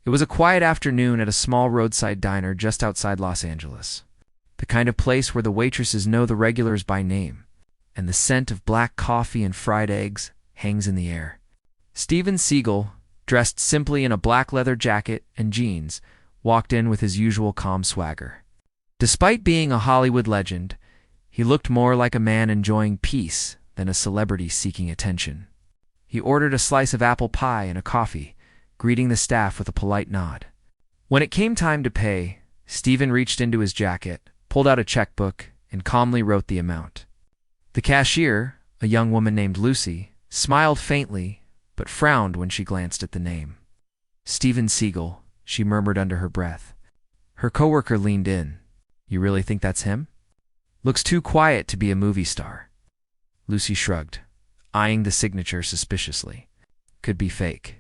It was a quiet afternoon at a small roadside diner just outside Los Angeles. The kind of place where the waitresses know the regulars by name, and the scent of black coffee and fried eggs hangs in the air. Steven Seagal, dressed simply in a black leather jacket and jeans, walked in with his usual calm swagger. Despite being a Hollywood legend, he looked more like a man enjoying peace than a celebrity seeking attention. He ordered a slice of apple pie and a coffee, greeting the staff with a polite nod. When it came time to pay, Steven reached into his jacket, pulled out a checkbook, and calmly wrote the amount. The cashier, a young woman named Lucy, smiled faintly, but frowned when she glanced at the name. Steven Seagal, she murmured under her breath. Her coworker leaned in. You really think that's him? Looks too quiet to be a movie star. Lucy shrugged, eyeing the signature suspiciously. Could be fake.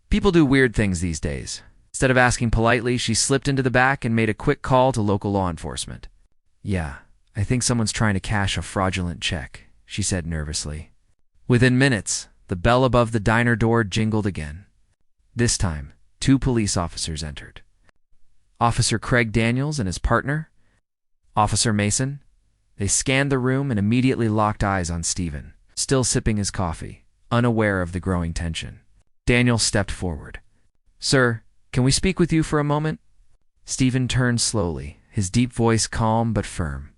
People do weird things these days. Instead of asking politely, she slipped into the back and made a quick call to local law enforcement. Yeah, I think someone's trying to cash a fraudulent check, she said nervously. Within minutes, the bell above the diner door jingled again. This time, 2 police officers entered. Officer Craig Daniels and his partner, Officer Mason. They scanned the room and immediately locked eyes on Steven, still sipping his coffee, unaware of the growing tension. Daniels stepped forward. Sir, can we speak with you for a moment? Steven turned slowly, his deep voice calm but firm.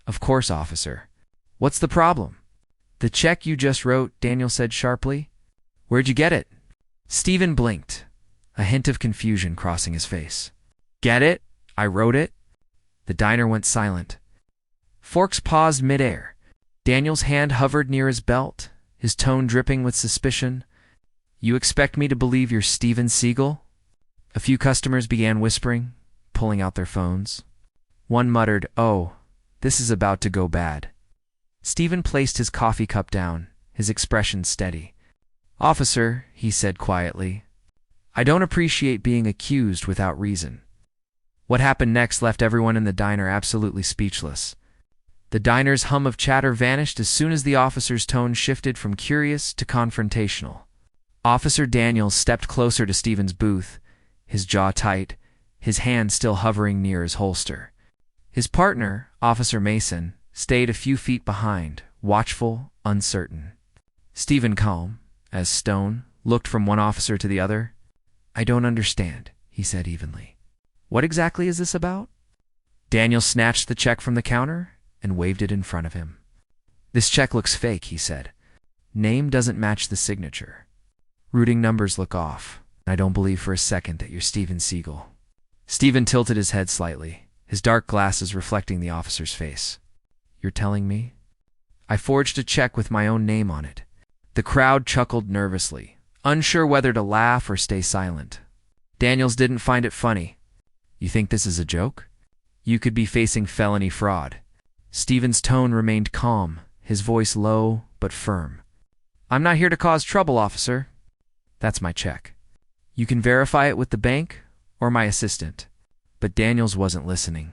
Of course, officer. What's the problem? The check you just wrote, Daniel said sharply. Where'd you get it? Steven blinked, a hint of confusion crossing his face. Get it? I wrote it? The diner went silent. Forks paused midair. Daniel's hand hovered near his belt, his tone dripping with suspicion. You expect me to believe you're Steven Seagal? A few customers began whispering, pulling out their phones. One muttered, Oh, this is about to go bad. Steven placed his coffee cup down, his expression steady. Officer, he said quietly, I don't appreciate being accused without reason. What happened next left everyone in the diner absolutely speechless. The diner's hum of chatter vanished as soon as the officer's tone shifted from curious to confrontational. Officer Daniels stepped closer to Steven's booth, his jaw tight, his hand still hovering near his holster. His partner, Officer Mason, stayed a few feet behind, watchful, uncertain. Steven, calm as stone, looked from one officer to the other. I don't understand, he said evenly. What exactly is this about? Daniel snatched the check from the counter and waved it in front of him. This check looks fake, he said. Name doesn't match the signature. Routing numbers look off. I don't believe for a second that you're Steven Seagal. Steven tilted his head slightly, his dark glasses reflecting the officer's face. You're telling me? I forged a check with my own name on it. The crowd chuckled nervously, unsure whether to laugh or stay silent. Daniels didn't find it funny. You think this is a joke? You could be facing felony fraud. Steven's tone remained calm, his voice low but firm. I'm not here to cause trouble, officer. That's my check. You can verify it with the bank or my assistant. But Daniels wasn't listening.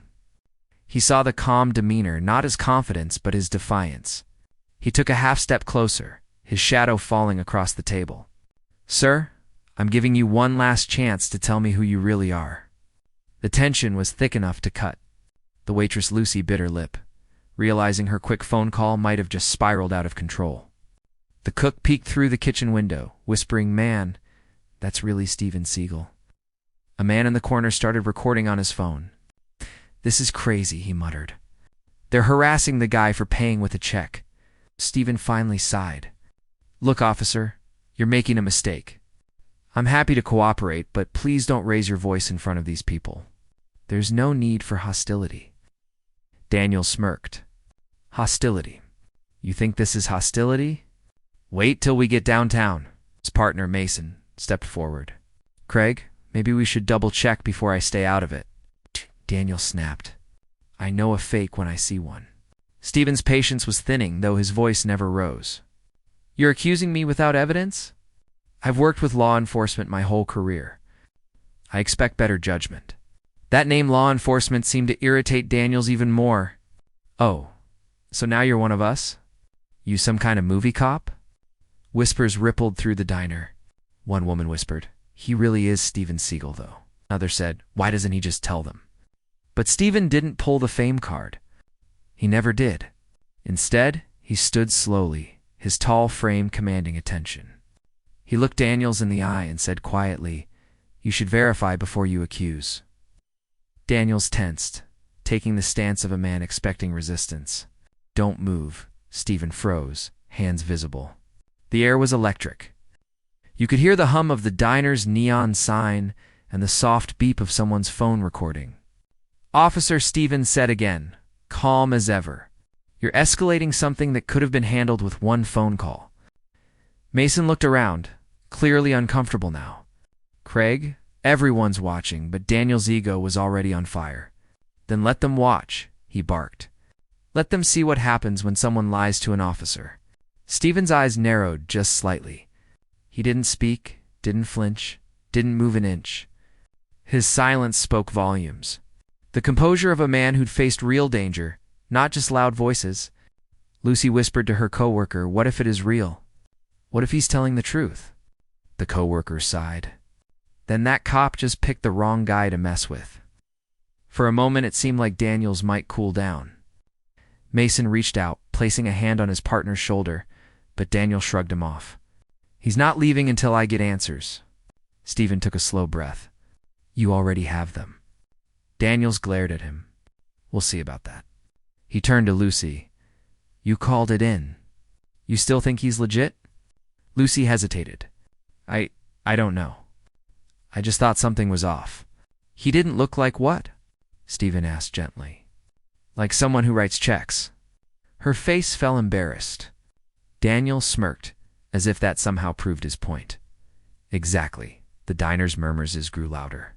He saw the calm demeanor, not his confidence, but his defiance. He took a half-step closer, his shadow falling across the table. Sir, I'm giving you one last chance to tell me who you really are. The tension was thick enough to cut. The waitress Lucy bit her lip, realizing her quick phone call might have just spiraled out of control. The cook peeked through the kitchen window, whispering, Man, that's really Steven Seagal. A man in the corner started recording on his phone. This is crazy, he muttered. They're harassing the guy for paying with a check. Steven finally sighed. Look, officer, you're making a mistake. I'm happy to cooperate, but please don't raise your voice in front of these people. There's no need for hostility. Daniel smirked. Hostility. You think this is hostility? Wait till we get downtown. His partner, Mason, stepped forward. Craig, maybe we should double-check before I stay out of it. Daniel snapped. I know a fake when I see one. Steven's patience was thinning, though his voice never rose. You're accusing me without evidence? I've worked with law enforcement my whole career. I expect better judgment. That name law enforcement seemed to irritate Daniels even more. Oh, so now you're one of us? You some kind of movie cop? Whispers rippled through the diner. One woman whispered, He really is Steven Seagal, though. Another said, why doesn't he just tell them? But Steven didn't pull the fame card. He never did. Instead, he stood slowly, his tall frame commanding attention. He looked Daniels in the eye and said quietly, you should verify before you accuse. Daniels tensed, taking the stance of a man expecting resistance. Don't move. Steven froze, hands visible. The air was electric. You could hear the hum of the diner's neon sign and the soft beep of someone's phone recording. Officer Steven said again, calm as ever. You're escalating something that could have been handled with one phone call. Mason looked around, clearly uncomfortable now. Craig, everyone's watching, but Daniel's ego was already on fire. Then let them watch, he barked. Let them see what happens when someone lies to an officer. Steven's eyes narrowed just slightly. He didn't speak, didn't flinch, didn't move an inch. His silence spoke volumes. The composure of a man who'd faced real danger, not just loud voices. Lucy whispered to her coworker, what if it is real? What if he's telling the truth? The coworker sighed. Then that cop just picked the wrong guy to mess with. For a moment it seemed like Daniels might cool down. Mason reached out, placing a hand on his partner's shoulder, but Daniel shrugged him off. He's not leaving until I get answers. Steven took a slow breath. You already have them. Daniels glared at him. We'll see about that. He turned to Lucy. You called it in. You still think he's legit? Lucy hesitated. I don't know. I just thought something was off. He didn't look like what? Steven asked gently. Like someone who writes checks. Her face fell embarrassed. Daniel smirked, as if that somehow proved his point. Exactly. The diner's murmurs grew louder.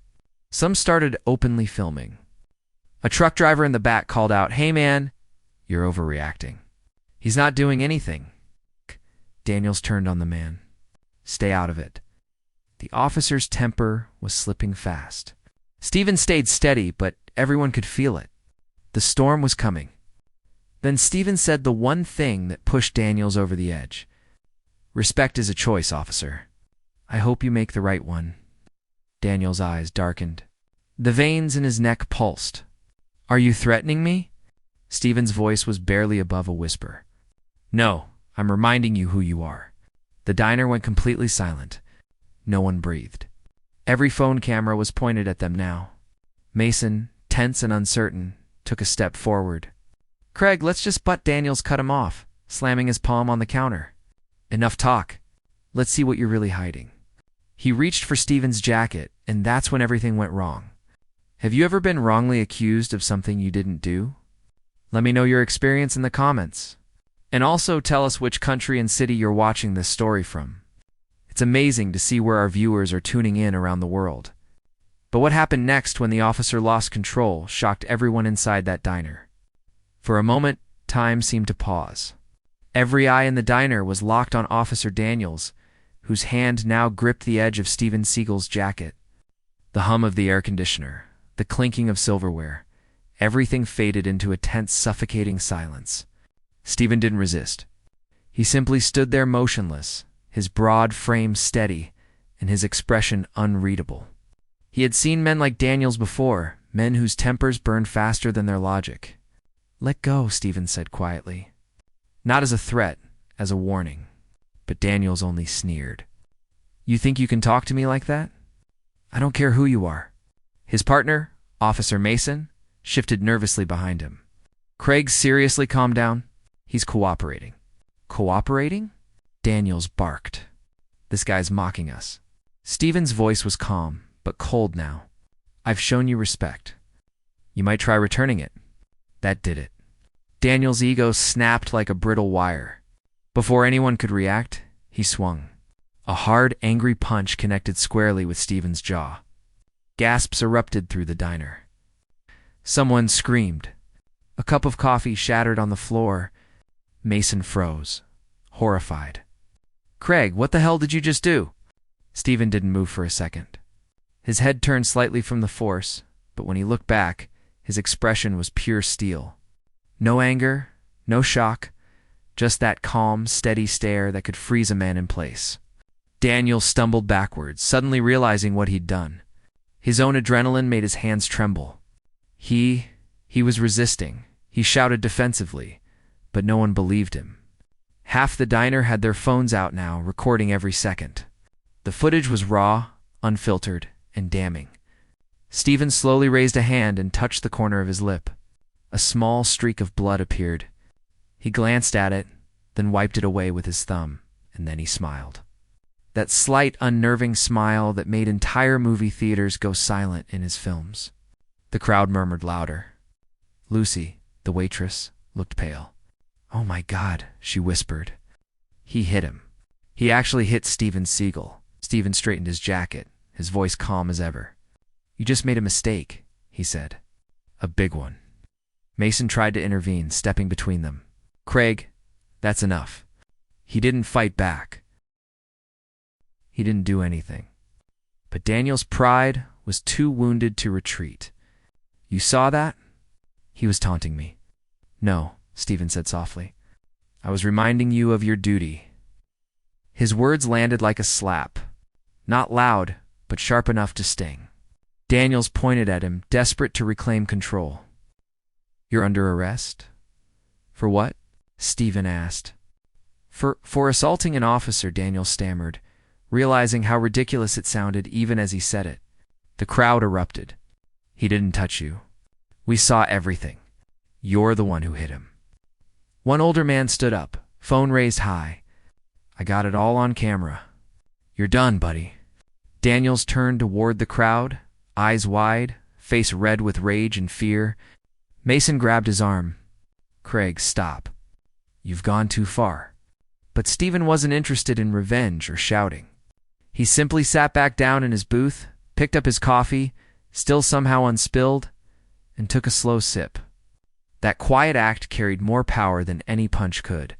Some started openly filming. A truck driver in the back called out, hey man, you're overreacting. He's not doing anything. Daniels turned on the man. Stay out of it. The officer's temper was slipping fast. Steven stayed steady, but everyone could feel it. The storm was coming. Then Steven said the one thing that pushed Daniels over the edge. Respect is a choice, officer. I hope you make the right one. Daniel's eyes darkened. The veins in his neck pulsed. Are you threatening me? Steven's voice was barely above a whisper. No, I'm reminding you who you are. The diner went completely silent. No one breathed. Every phone camera was pointed at them now. Mason, tense and uncertain, took a step forward. Craig, let's just butt Daniels cut him off, slamming his palm on the counter. Enough talk. Let's see what you're really hiding. He reached for Steven's jacket, and that's when everything went wrong. Have you ever been wrongly accused of something you didn't do? Let me know your experience in the comments. And also tell us which country and city you're watching this story from. It's amazing to see where our viewers are tuning in around the world. But what happened next when the officer lost control shocked everyone inside that diner. For a moment, time seemed to pause. Every eye in the diner was locked on Officer Daniels, whose hand now gripped the edge of Steven Seagal's jacket. The hum of the air conditioner, the clinking of silverware, everything faded into a tense, suffocating silence. Steven didn't resist. He simply stood there motionless, his broad frame steady, and his expression unreadable. He had seen men like Daniels before, men whose tempers burned faster than their logic. Let go, Steven said quietly. Not as a threat, as a warning. But Daniels only sneered. You think you can talk to me like that? I don't care who you are. His partner, Officer Mason, shifted nervously behind him. Craig seriously calmed down. He's cooperating. Cooperating? Daniels barked. This guy's mocking us. Steven's voice was calm, but cold now. I've shown you respect. You might try returning it. That did it. Daniel's ego snapped like a brittle wire. Before anyone could react, he swung. A hard, angry punch connected squarely with Steven's jaw. Gasps erupted through the diner. Someone screamed. A cup of coffee shattered on the floor. Mason froze, horrified. Craig, what the hell did you just do? Steven didn't move for a second. His head turned slightly from the force, but when he looked back, his expression was pure steel. No anger, no shock, just that calm, steady stare that could freeze a man in place. Daniel stumbled backwards, suddenly realizing what he'd done. His own adrenaline made his hands tremble. He was resisting. He shouted defensively, but no one believed him. Half the diner had their phones out now, recording every second. The footage was raw, unfiltered, and damning. Stephen slowly raised a hand and touched the corner of his lip. A small streak of blood appeared. He glanced at it, then wiped it away with his thumb, and then he smiled. That slight, unnerving smile that made entire movie theaters go silent in his films. The crowd murmured louder. Lucy, the waitress, looked pale. "Oh my God," she whispered. "He hit him. He actually hit Steven Seagal." Steven straightened his jacket, his voice calm as ever. "You just made a mistake," he said. "A big one." Mason tried to intervene, stepping between them. "Craig, that's enough." He didn't fight back. He didn't do anything. But Daniel's pride was too wounded to retreat. "You saw that?" He was taunting me. "No," Stephen said softly. "I was reminding you of your duty." His words landed like a slap. Not loud, but sharp enough to sting. Daniels pointed at him, desperate to reclaim control. "You're under arrest?" "For what?" Stephen asked. For assaulting an officer," Daniel stammered, realizing how ridiculous it sounded even as he said it. The crowd erupted. "He didn't touch you. We saw everything. You're the one who hit him." One older man stood up, phone raised high. "I got it all on camera." "You're done, buddy." Daniels turned toward the crowd, eyes wide, face red with rage and fear. Mason grabbed his arm. "Craig, stop. You've gone too far." But Stephen wasn't interested in revenge or shouting. He simply sat back down in his booth, picked up his coffee, still somehow unspilled, and took a slow sip. That quiet act carried more power than any punch could.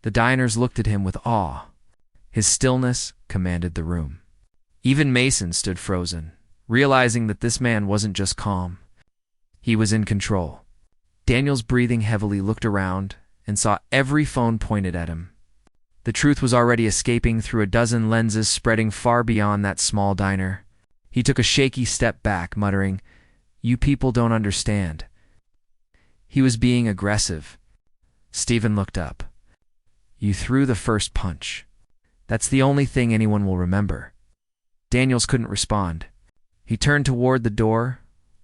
The diners looked at him with awe. His stillness commanded the room. Even Mason stood frozen, realizing that this man wasn't just calm. He was in control. Daniels, breathing heavily, looked around and saw every phone pointed at him. The truth was already escaping through a dozen lenses, spreading far beyond that small diner. He took a shaky step back, muttering, "You people don't understand." He was being aggressive. Stephen looked up. "You threw the first punch. That's the only thing anyone will remember." Daniels couldn't respond. He turned toward the door,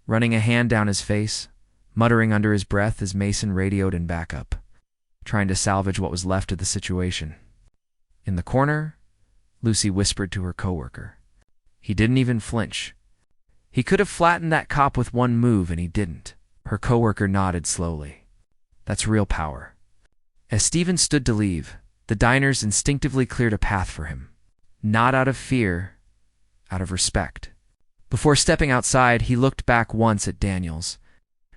running a hand down his face, muttering under his breath as Mason radioed in backup, trying to salvage what was left of the situation. In the corner, Lucy whispered to her coworker. He didn't even flinch. He could have flattened that cop with one move, and he didn't. Her coworker nodded slowly. "That's real power." As Stephen stood to leave, the diners instinctively cleared a path for him. Not out of fear, out of respect. Before stepping outside, he looked back once at Daniels,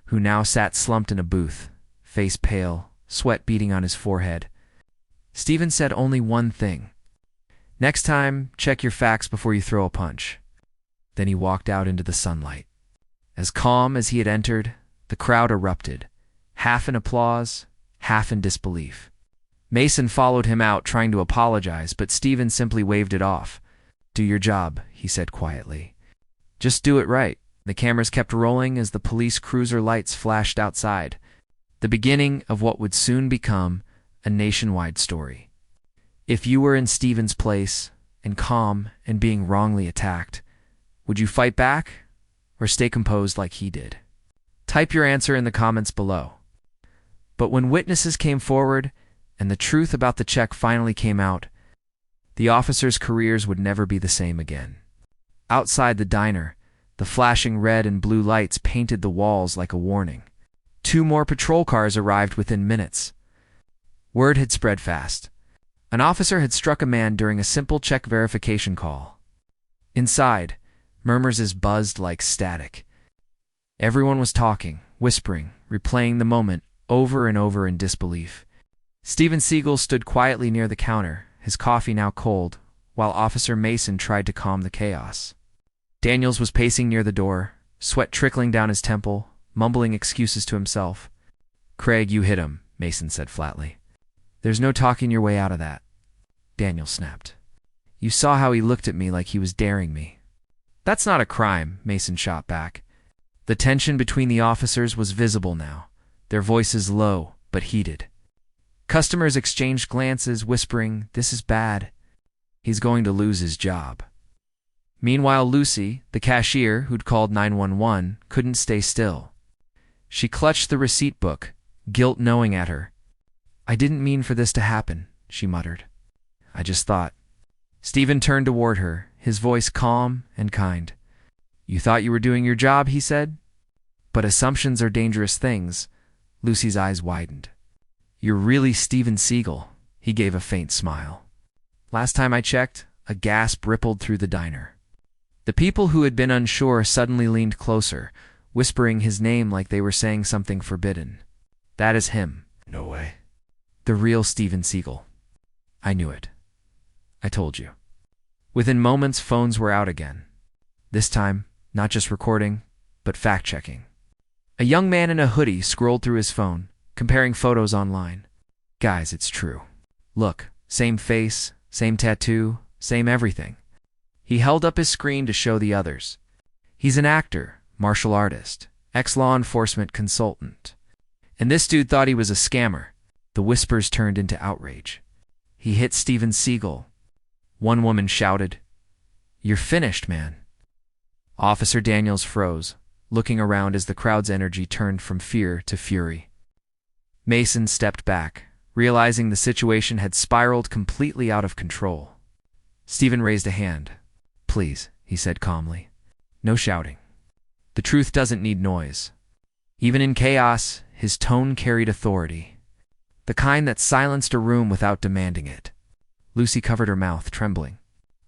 who now sat slumped in a booth, face pale, sweat beading on his forehead. Stephen said only one thing. "Next time, check your facts before you throw a punch." Then he walked out into the sunlight. As calm as he had entered, the crowd erupted, half in applause, half in disbelief. Mason followed him out, trying to apologize, but Stephen simply waved it off. "Do your job," he said quietly. "Just do it right." The cameras kept rolling as the police cruiser lights flashed outside, the beginning of what would soon become a nationwide story. If you were in Stephen's place, and calm and being wrongly attacked, would you fight back or stay composed like he did? Type your answer in the comments below. But when witnesses came forward and the truth about the check finally came out, the officers' careers would never be the same again. Outside the diner, the flashing red and blue lights painted the walls like a warning. 2 more patrol cars arrived within minutes. Word had spread fast. An officer had struck a man during a simple check verification call. Inside, murmurs buzzed like static. Everyone was talking, whispering, replaying the moment over and over in disbelief. Steven Seagal stood quietly near the counter, his coffee now cold, while Officer Mason tried to calm the chaos. Daniels was pacing near the door, sweat trickling down his temple, mumbling excuses to himself. "Craig, you hit him," Mason said flatly. "There's no talking your way out of that," Daniels snapped. You saw how he looked at me like he was daring me. That's not a crime, Mason shot back. The tension between the officers was visible now, their voices low but heated. Customers exchanged glances, whispering, "This is bad. He's going to lose his job." Meanwhile, Lucy, the cashier who'd called 911, couldn't stay still. She clutched the receipt book, guilt gnawing at her. "I didn't mean for this to happen," she muttered. "I just thought." Stephen turned toward her, his voice calm and kind. "You thought you were doing your job," he said. "But assumptions are dangerous things." Lucy's eyes widened. "You're really Steven Seagal." He gave a faint smile. "Last time I checked," a gasp rippled through the diner. The people who had been unsure suddenly leaned closer, whispering his name like they were saying something forbidden. "That is him." No way. "The real Steven Seagal." "I knew it. I told you." Within moments, phones were out again. This time, not just recording, but fact-checking. A young man in a hoodie scrolled through his phone, comparing photos online. "Guys, it's true. Look, same face, same tattoo, same everything." He held up his screen to show the others. "He's an actor, martial artist, ex-law enforcement consultant. And this dude thought he was a scammer." The whispers turned into outrage. "He hit Steven Seagal." One woman shouted, "You're finished, man." Officer Daniels froze, looking around as the crowd's energy turned from fear to fury. Mason stepped back, realizing the situation had spiraled completely out of control. Stephen raised a hand. "Please," he said calmly. "No shouting. The truth doesn't need noise." Even in chaos, his tone carried authority. The kind that silenced a room without demanding it. Lucy covered her mouth, trembling.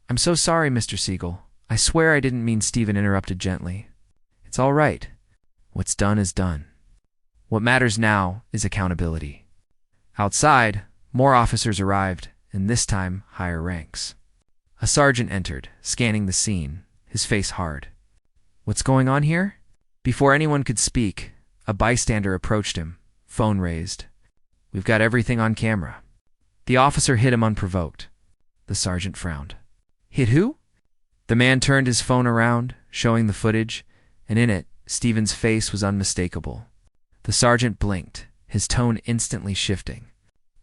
"I'm so sorry, Mr. Seagal. I swear I didn't mean." Stephen interrupted gently. "It's all right. What's done is done. What matters now is accountability." Outside, more officers arrived, and this time higher ranks. A sergeant entered, scanning the scene, his face hard. "What's going on here?" Before anyone could speak, a bystander approached him, phone raised. "We've got everything on camera." The officer hit him unprovoked. The sergeant frowned. "Hit who?" The man turned his phone around, showing the footage, and in it, Stephen's face was unmistakable. The sergeant blinked, his tone instantly shifting.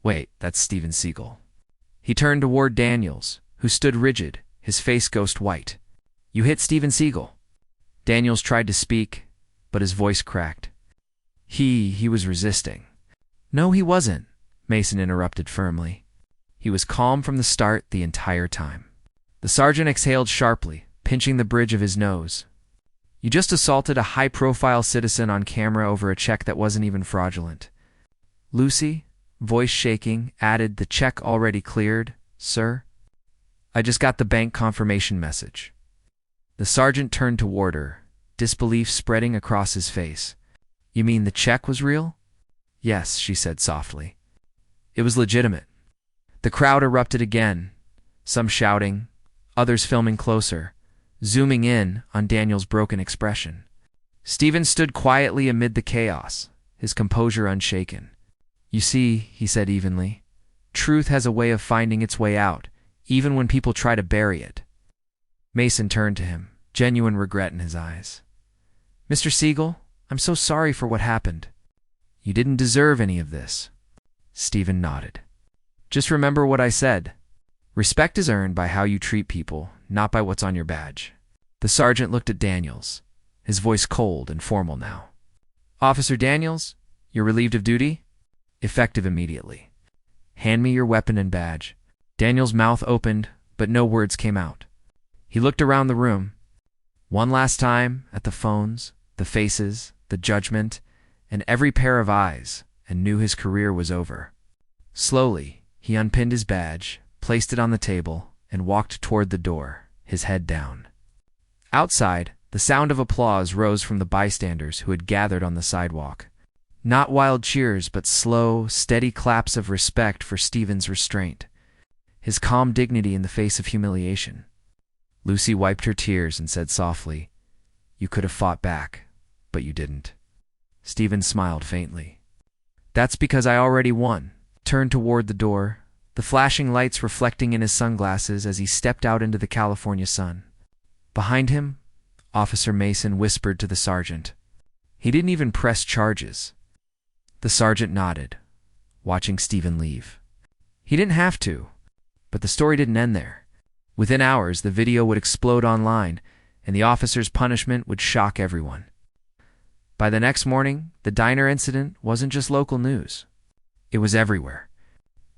"Wait, that's Steven Seagal." He turned toward Daniels, who stood rigid, his face ghost white. "You hit Steven Seagal." Daniels tried to speak, but his voice cracked. He was resisting. "No, he wasn't," Mason interrupted firmly. "He was calm from the start the entire time." The sergeant exhaled sharply, pinching the bridge of his nose. "You just assaulted a high-profile citizen on camera over a check that wasn't even fraudulent." Lucy, voice shaking, added, "The check already cleared, sir. I just got the bank confirmation message." The sergeant turned toward her, disbelief spreading across his face. "You mean the check was real?" "Yes," she said softly. "It was legitimate." The crowd erupted again, some shouting, others filming closer, zooming in on Daniel's broken expression. Stephen stood quietly amid the chaos, his composure unshaken. "You see," he said evenly, "truth has a way of finding its way out, even when people try to bury it." Mason turned to him, genuine regret in his eyes. "Mr. Seagal, I'm so sorry for what happened." "You didn't deserve any of this." Stephen nodded. "Just remember what I said. Respect is earned by how you treat people, not by what's on your badge." The sergeant looked at Daniels, his voice cold and formal now. "Officer Daniels, you're relieved of duty?" "Effective immediately." "Hand me your weapon and badge." Daniel's mouth opened, but no words came out. He looked around the room, one last time at the phones, the faces, the judgment, and every pair of eyes, and knew his career was over. Slowly, he unpinned his badge, placed it on the table, and walked toward the door, his head down. Outside, the sound of applause rose from the bystanders who had gathered on the sidewalk. Not wild cheers, but slow, steady claps of respect for Stephen's restraint, his calm dignity in the face of humiliation. Lucy wiped her tears and said softly, "You could have fought back, but you didn't." Stephen smiled faintly. "That's because I already won," turned toward the door, the flashing lights reflecting in his sunglasses as he stepped out into the California sun. Behind him, Officer Mason whispered to the sergeant. He didn't even press charges. The sergeant nodded, watching Stephen leave. He didn't have to, but the story didn't end there. Within hours, the video would explode online, and the officer's punishment would shock everyone. By the next morning, the diner incident wasn't just local news. It was everywhere.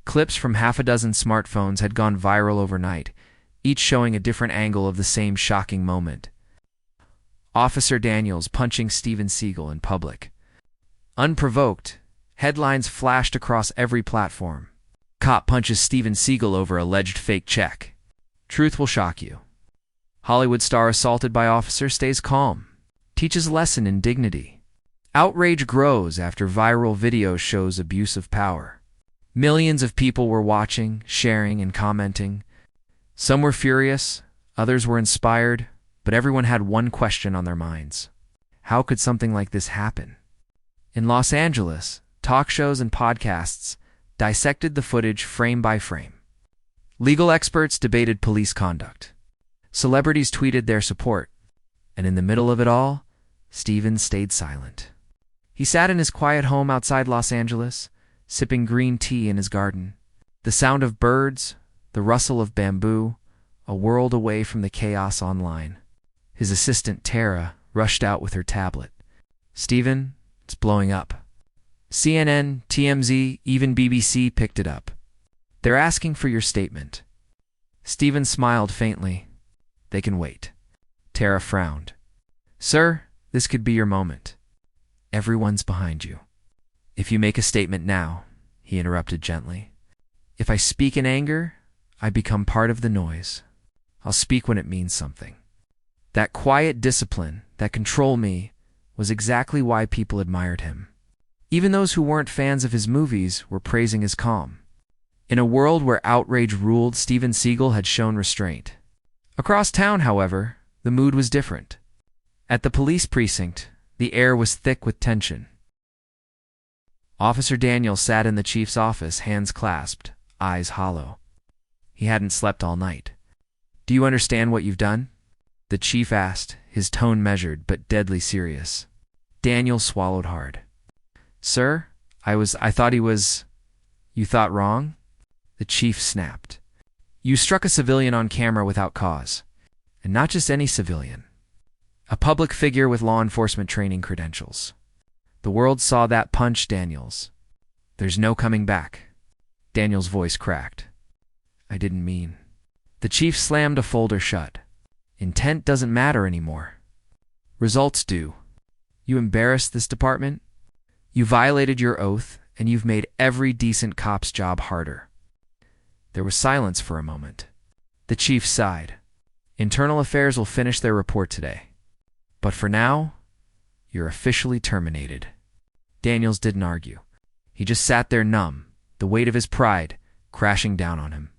Clips from half a dozen smartphones had gone viral overnight, each showing a different angle of the same shocking moment. Officer Daniels punching Steven Seagal in public. Unprovoked, headlines flashed across every platform. Cop punches Steven Seagal over alleged fake check. Truth will shock you. Hollywood star assaulted by officer stays calm. Teaches lesson in dignity. Outrage grows after viral video shows abuse of power. Millions of people were watching, sharing, and commenting. Some were furious, others were inspired, but everyone had one question on their minds. How could something like this happen? In Los Angeles, talk shows and podcasts dissected the footage frame by frame. Legal experts debated police conduct. Celebrities tweeted their support. And in the middle of it all, Steven stayed silent. He sat in his quiet home outside Los Angeles, sipping green tea in his garden. The sound of birds, the rustle of bamboo, a world away from the chaos online. His assistant, Tara, rushed out with her tablet. Steven, it's blowing up. CNN, TMZ, even BBC picked it up. They're asking for your statement. Steven smiled faintly. They can wait. Tara frowned. Sir, this could be your moment. Everyone's behind you. If you make a statement now, he interrupted gently. If I speak in anger, I become part of the noise. I'll speak when it means something. That quiet discipline, that control me, was exactly why people admired him. Even those who weren't fans of his movies were praising his calm. In a world where outrage ruled, Steven Seagal had shown restraint. Across town, however, the mood was different. At the police precinct, the air was thick with tension. Officer Daniel sat in the chief's office, hands clasped, eyes hollow. He hadn't slept all night. Do you understand what you've done? The chief asked, his tone measured but deadly serious. Daniel swallowed hard. Sir, I thought he was... You thought wrong? The chief snapped. You struck a civilian on camera without cause. And not just any civilian. A public figure with law enforcement training credentials. The world saw that punch, Daniels. There's no coming back. Daniel's voice cracked. I didn't mean... The chief slammed a folder shut. Intent doesn't matter anymore. Results do. You embarrassed this department. You violated your oath, and you've made every decent cop's job harder. There was silence for a moment. The chief sighed. Internal Affairs will finish their report today. But for now, you're officially terminated. Daniels didn't argue. He just sat there numb, the weight of his pride crashing down on him.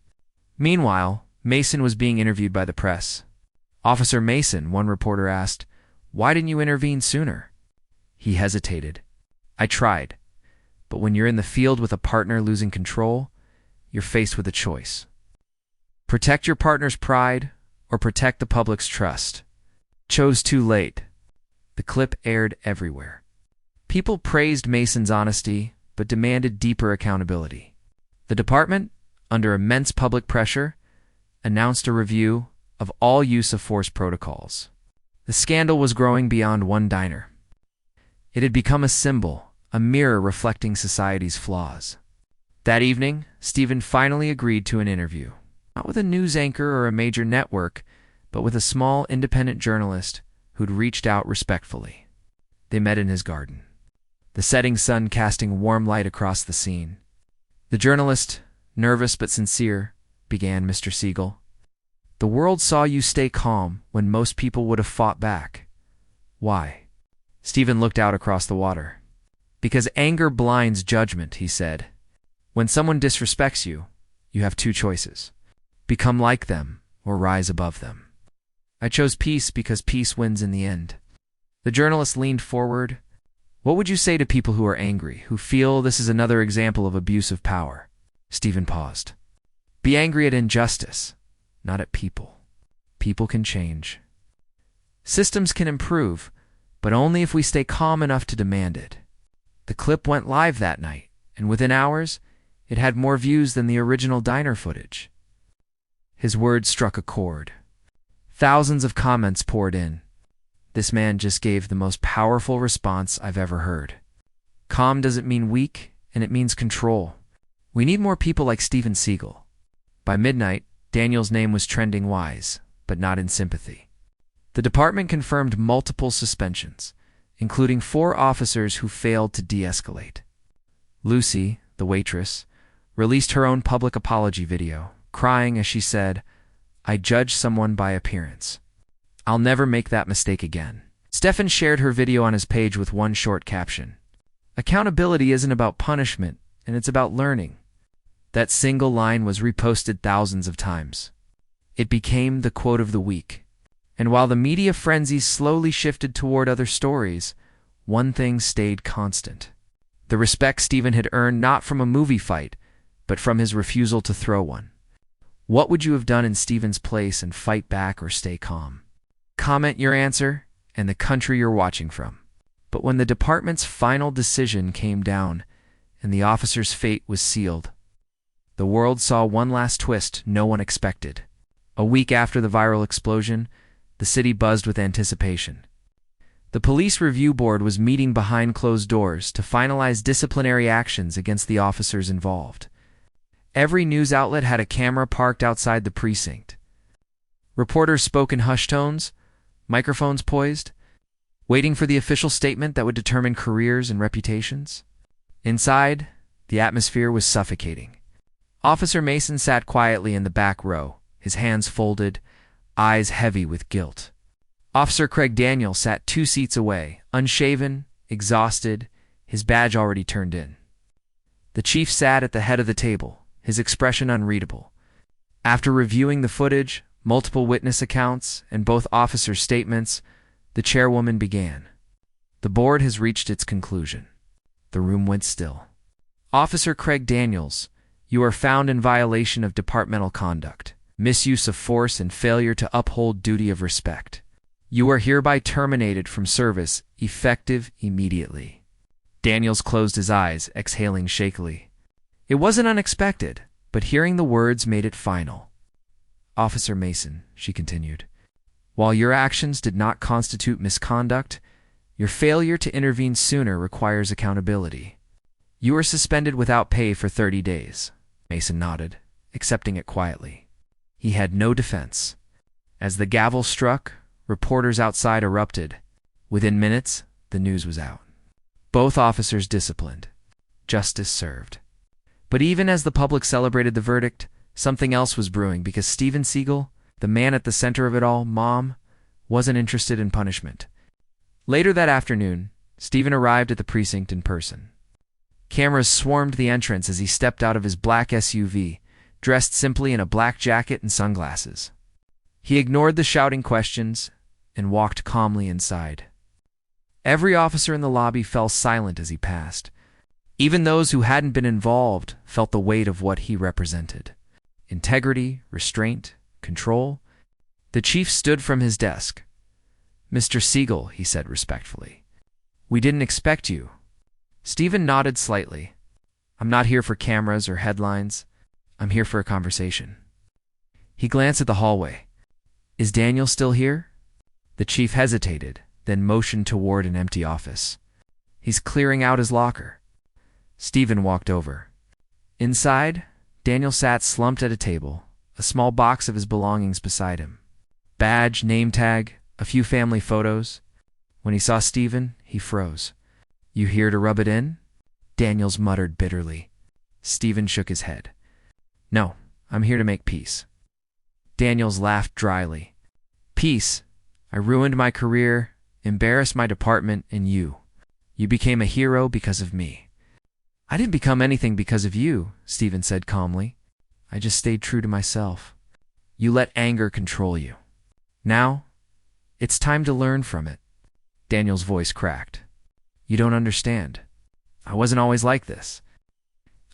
Meanwhile, Mason was being interviewed by the press. Officer Mason, one reporter asked, why didn't you intervene sooner? He hesitated. I tried, but when you're in the field with a partner losing control, you're faced with a choice. Protect your partner's pride or protect the public's trust. Chose too late. The clip aired everywhere. People praised Mason's honesty, but demanded deeper accountability. The department, under immense public pressure, announced a review of all use of force protocols. The scandal was growing beyond one diner. It had become a symbol, a mirror reflecting society's flaws. That evening, Steven finally agreed to an interview. Not with a news anchor or a major network, but with a small independent journalist who'd reached out respectfully. They met in his garden, the setting sun casting warm light across the scene. The journalist, nervous but sincere, began Mr. Seagal. The world saw you stay calm when most people would have fought back. Why? Steven looked out across the water. Because anger blinds judgment, he said. When someone disrespects you, you have two choices. Become like them or rise above them. I chose peace because peace wins in the end. The journalist leaned forward. What would you say to people who are angry, who feel this is another example of abuse of power? Steven paused. Be angry at injustice, not at people. People can change. Systems can improve, but only if we stay calm enough to demand it. The clip went live that night, and within hours, it had more views than the original diner footage. His words struck a chord. Thousands of comments poured in. This man just gave the most powerful response I've ever heard. Calm doesn't mean weak, and it means control. We need more people like Steven Seagal. By midnight, Daniel's name was trending wise, but not in sympathy. The department confirmed multiple suspensions, including 4 officers who failed to de-escalate. Lucy, the waitress, released her own public apology video, crying as she said, "I judge someone by appearance. I'll never make that mistake again." Stefan shared her video on his page with one short caption. Accountability isn't about punishment, and it's about learning. That single line was reposted thousands of times. It became the quote of the week. And while the media frenzy slowly shifted toward other stories, one thing stayed constant. The respect Steven had earned not from a movie fight, but from his refusal to throw one. What would you have done in Steven's place and fight back or stay calm? Comment your answer and the country you're watching from. But when the department's final decision came down and the officer's fate was sealed, the world saw one last twist no one expected. A week after the viral explosion, the city buzzed with anticipation. The police review board was meeting behind closed doors to finalize disciplinary actions against the officers involved. Every news outlet had a camera parked outside the precinct. Reporters spoke in hushed tones, microphones poised, waiting for the official statement that would determine careers and reputations. Inside, the atmosphere was suffocating. Officer Mason sat quietly in the back row, his hands folded, eyes heavy with guilt. Officer Craig Daniel sat 2 seats away, unshaven, exhausted, his badge already turned in. The chief sat at the head of the table, his expression unreadable. After reviewing the footage, multiple witness accounts, and both officers' statements, the chairwoman began. The board has reached its conclusion. The room went still. Officer Craig Daniels, you are found in violation of departmental conduct, misuse of force, and failure to uphold duty of respect. You are hereby terminated from service, effective immediately. Daniels closed his eyes, exhaling shakily. It wasn't unexpected, but hearing the words made it final. Officer Mason, she continued, while your actions did not constitute misconduct, your failure to intervene sooner requires accountability. You are suspended without pay for 30 days. Mason nodded, accepting it quietly. He had no defense. As the gavel struck, reporters outside erupted. Within minutes, the news was out. Both officers disciplined. Justice served. But even as the public celebrated the verdict, something else was brewing because Steven Seagal, the man at the center of it all, Mom, wasn't interested in punishment. Later that afternoon, Steven arrived at the precinct in person. Cameras swarmed the entrance as he stepped out of his black SUV, dressed simply in a black jacket and sunglasses. He ignored the shouting questions and walked calmly inside. Every officer in the lobby fell silent as he passed. Even those who hadn't been involved felt the weight of what he represented. Integrity, restraint, control. The chief stood from his desk. "Mr. Seagal," he said respectfully, "we didn't expect you." Steven nodded slightly. "I'm not here for cameras or headlines. I'm here for a conversation." He glanced at the hallway. "Is Daniel still here?" The chief hesitated, then motioned toward an empty office. "He's clearing out his locker." Steven walked over. Inside, Daniel sat slumped at a table, a small box of his belongings beside him. Badge, name tag, a few family photos. When he saw Steven, he froze. "You here to rub it in?" Daniels muttered bitterly. Steven shook his head. "No, I'm here to make peace." Daniels laughed dryly. "Peace? I ruined my career, embarrassed my department, and you. You became a hero because of me." "I didn't become anything because of you," Steven said calmly. "I just stayed true to myself. You let anger control you. Now, it's time to learn from it." Daniel's voice cracked. "You don't understand. I wasn't always like this.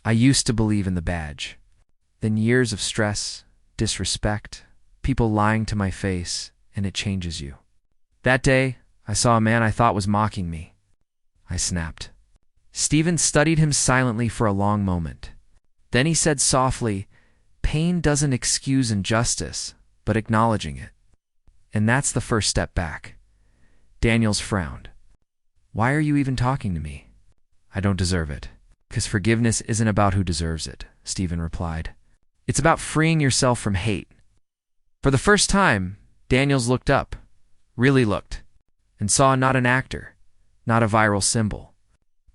I used to believe in the badge. Then years of stress, disrespect, people lying to my face, and it changes you. That day, I saw a man I thought was mocking me. I snapped. Stephen studied him silently for a long moment. Then he said softly, "Pain doesn't excuse injustice, but acknowledging it. And that's the first step back." Daniels frowned. "Why are you even talking to me?" "I don't deserve it." "'Cause forgiveness isn't about who deserves it," Stephen replied. "It's about freeing yourself from hate." For the first time, Daniels looked up, really looked, and saw not an actor, not a viral symbol,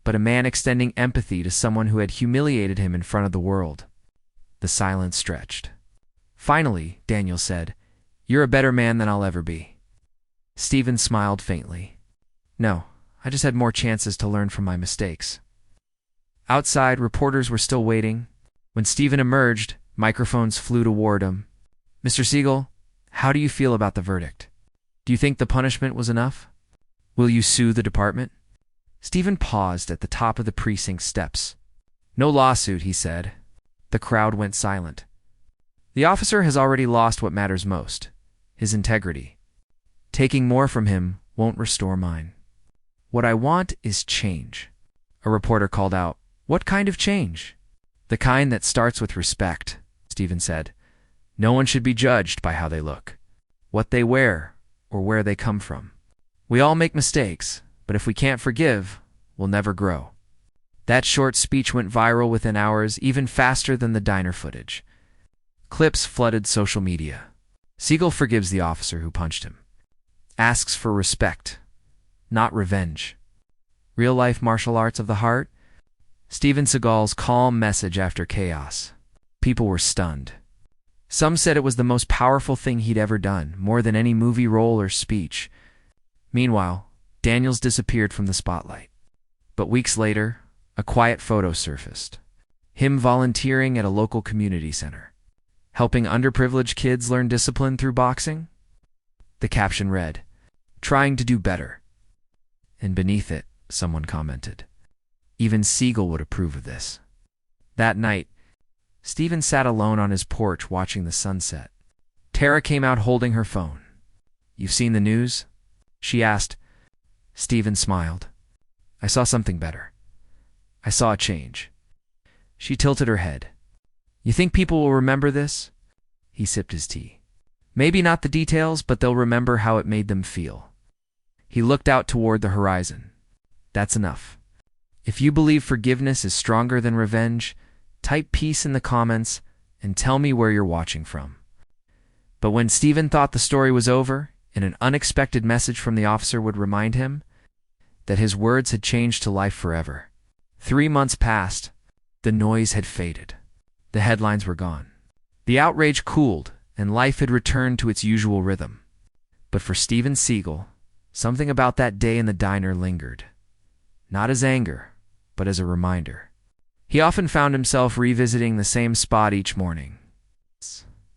but a man extending empathy to someone who had humiliated him in front of the world. The silence stretched. Finally, Daniels said, "You're a better man than I'll ever be." Stephen smiled faintly. "No, I just had more chances to learn from my mistakes." Outside, reporters were still waiting. When Stephen emerged, microphones flew toward him. "Mr. Seagal, how do you feel about the verdict? Do you think the punishment was enough? Will you sue the department?" Stephen paused at the top of the precinct steps. "No lawsuit," he said. The crowd went silent. The officer has already lost what matters most, his integrity. Taking more from him won't restore mine. "What I want is change." A reporter called out. "What kind of change?" "The kind that starts with respect," Stephen said. "No one should be judged by how they look, what they wear, or where they come from. We all make mistakes, but if we can't forgive, we'll never grow." That short speech went viral within hours, even faster than the diner footage. Clips flooded social media. Seagal forgives the officer who punched him. Asks for respect, not revenge. Real-life martial arts of the heart? Steven Seagal's calm message after chaos. People were stunned. Some said it was the most powerful thing he'd ever done, more than any movie role or speech. Meanwhile, Daniels disappeared from the spotlight. But weeks later, a quiet photo surfaced. Him volunteering at a local community center, helping underprivileged kids learn discipline through boxing. The caption read, "Trying to do better." And beneath it, someone commented, "Even Seagal would approve of this." That night, Stephen sat alone on his porch watching the sunset. Tara came out holding her phone. "You've seen the news?" she asked. Stephen smiled. "I saw something better. I saw a change." She tilted her head. "You think people will remember this?" He sipped his tea. "Maybe not the details, but they'll remember how it made them feel." He looked out toward the horizon. "That's enough. If you believe forgiveness is stronger than revenge, type peace in the comments and tell me where you're watching from." But when Stephen thought the story was over, and an unexpected message from the officer would remind him that his words had changed to life forever. 3 months passed. The noise had faded. The headlines were gone. The outrage cooled, and life had returned to its usual rhythm. But for Steven Seagal, something about that day in the diner lingered. Not as anger, but as a reminder. He often found himself revisiting the same spot each morning.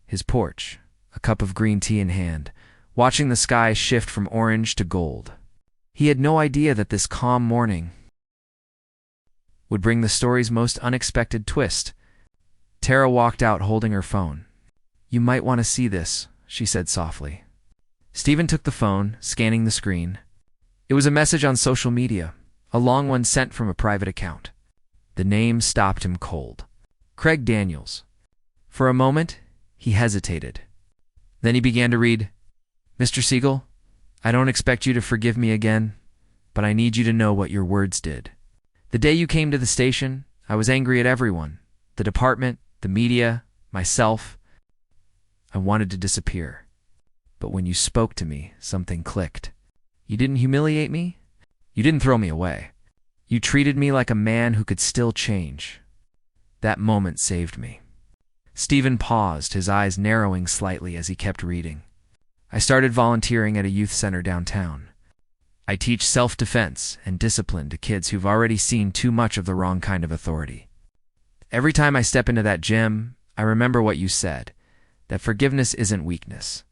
His porch, a cup of green tea in hand, watching the sky shift from orange to gold. He had no idea that this calm morning would bring the story's most unexpected twist. Tara walked out holding her phone. "You might want to see this," she said softly. Stephen took the phone, scanning the screen. It was a message on social media, a long one sent from a private account. The name stopped him cold. Craig Daniels. For a moment, he hesitated. Then he began to read, "Mr. Seagal, I don't expect you to forgive me again, but I need you to know what your words did. The day you came to the station, I was angry at everyone, the department, the media, myself. I wanted to disappear. But when you spoke to me, something clicked. You didn't humiliate me. You didn't throw me away. You treated me like a man who could still change. That moment saved me." Stephen paused, his eyes narrowing slightly as he kept reading. "I started volunteering at a youth center downtown. I teach self-defense and discipline to kids who've already seen too much of the wrong kind of authority. Every time I step into that gym, I remember what you said, that forgiveness isn't weakness.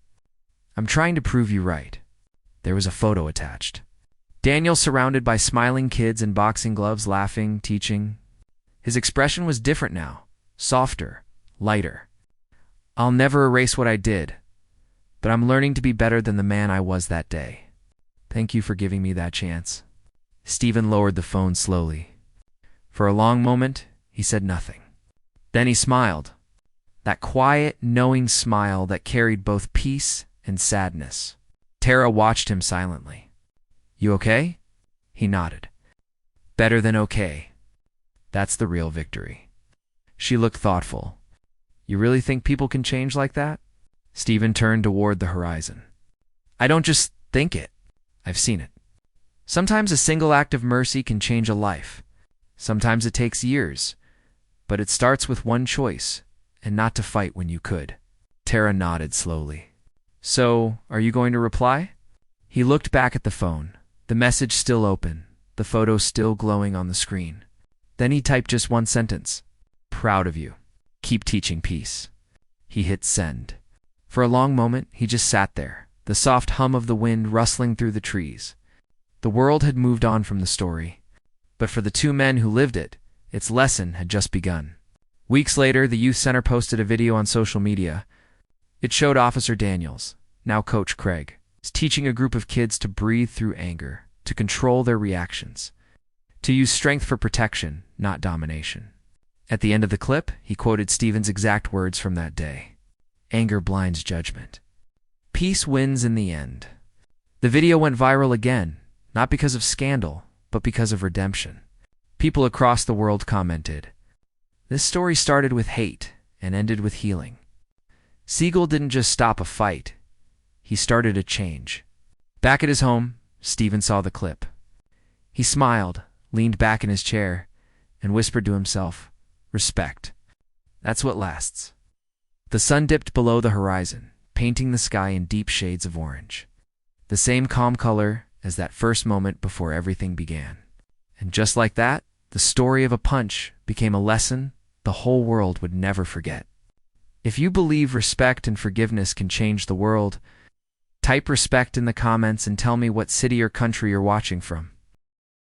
I'm trying to prove you right." There was a photo attached. Daniel surrounded by smiling kids in boxing gloves, laughing, teaching. His expression was different now, softer, lighter. I'll never erase what I did, but I'm learning to be better than the man I was that day. Thank you for giving me that chance. Stephen lowered the phone slowly. For a long moment, he said nothing. Then he smiled. That quiet, knowing smile that carried both peace and sadness. Tara watched him silently. You okay? He nodded. Better than okay. That's the real victory. She looked thoughtful. You really think people can change like that? Stephen turned toward the horizon. I don't just think it. I've seen it. Sometimes a single act of mercy can change a life. Sometimes it takes years. But it starts with one choice, and not to fight when you could. Tara nodded slowly. So, are you going to reply? He looked back at the phone, the message still open, the photo still glowing on the screen. Then he typed just one sentence. Proud of you. Keep teaching peace. He hit send. For a long moment, he just sat there, the soft hum of the wind rustling through the trees. The world had moved on from the story, but for the two men who lived it, its lesson had just begun. Weeks later, the youth center posted a video on social media. It showed Officer Daniels, now Coach Craig, teaching a group of kids to breathe through anger, to control their reactions, to use strength for protection, not domination. At the end of the clip, he quoted Stephen's exact words from that day. Anger blinds judgment. Peace wins in the end. The video went viral again, not because of scandal, but because of redemption. People across the world commented, this story started with hate and ended with healing. Seagal didn't just stop a fight. He started a change. Back at his home, Stephen saw the clip. He smiled, leaned back in his chair, and whispered to himself, respect. That's what lasts. The sun dipped below the horizon, painting the sky in deep shades of orange. The same calm color as that first moment before everything began. And just like that, the story of a punch became a lesson the whole world would never forget. If you believe respect and forgiveness can change the world, type respect in the comments and tell me what city or country you're watching from.